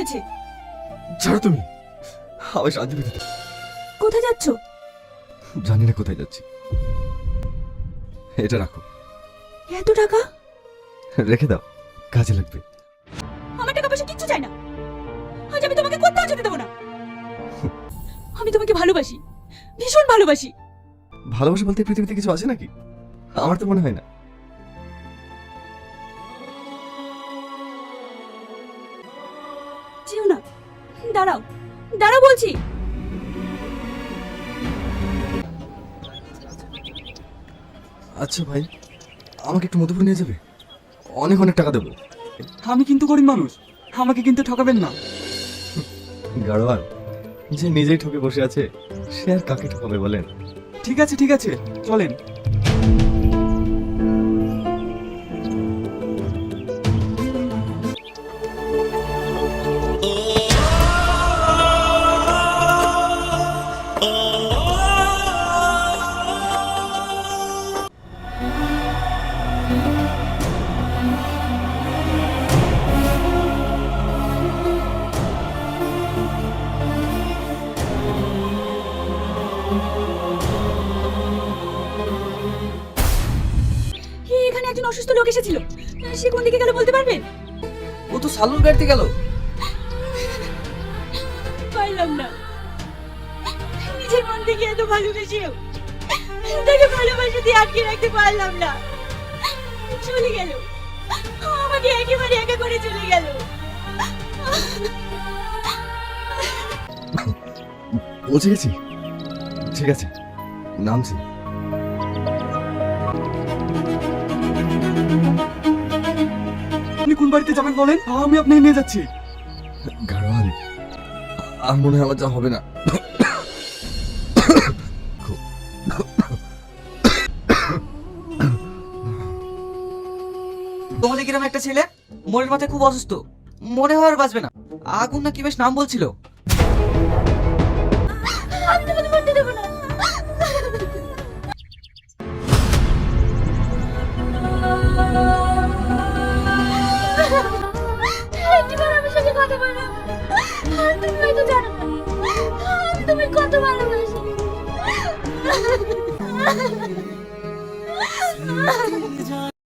হয়েছে? ছাড়ো তুমি, আমার শান্তি পেতে দাও। কোথায় যাচ্ছ? জানি না কোথায় যাচ্ছি। এটা রাখো। এত টাকা? রেখে দাও, কাজে লাগবে। আমার টাকা পয়সা কিচ্ছু চাই না। আজ আমি তোমাকে কোথাও যেতে দেবো না। আমি তোমাকে ভালোবাসি, ভীষণ ভালোবাসি। ভালোবাসা বলতে পৃথিবীতে কিছু আছে নাকি? আমার তো মনে হয় না। যেও না, দাঁড়াও দাঁড়াও বলছি। আচ্ছা ভাই, আমাকে একটু মধুপুর নিয়ে যাবে? অনেক অনেক টাকা দেবো। আমি কিন্তু গরিব মানুষ, আমাকে কিন্তু ঠকাবেন না। গাড়োয়াল, যে নিজেই ঠকে বসে আছে সে আর কাকে ঠকাবে বলেন? ঠিক আছে ঠিক আছে, চলেন। এখানে একজন অসুস্থ লোক এসেছিল, সে কোন দিকে গেল বলতে পারবেন? ও তো সালুর গাড়িতে গেল। পারলাম না, নিজের মন থেকে এত ভালোবেসেও তাকে ভালোবাসা দিয়ে আটকে রাখতে পারলাম না। চলে গেল, আমাকে একেবারে একা করে চলে গেল। পৌঁছে গেছি। ঠিক আছে, নামছি। আপনি কোন বাড়িতে যাবেন বলেন, আমি আপনাকে নিয়ে যাচ্ছি। গাড়োয়াল, আর মনে হয় আমার যা হবে না। তোমাদের গ্রামে একটা ছেলে মোড়ের মাথায় খুব অসুস্থ, মনে হয় আর বাঁচবে না। আগুন না কি বেশ নাম বলছিল। আমি তোমাকে মরতে দেবো না। একটিবার আমার সাথে কথা বলো। তুমি হয়তো জানো না, আমি তোমায় কত ভালোবাসি।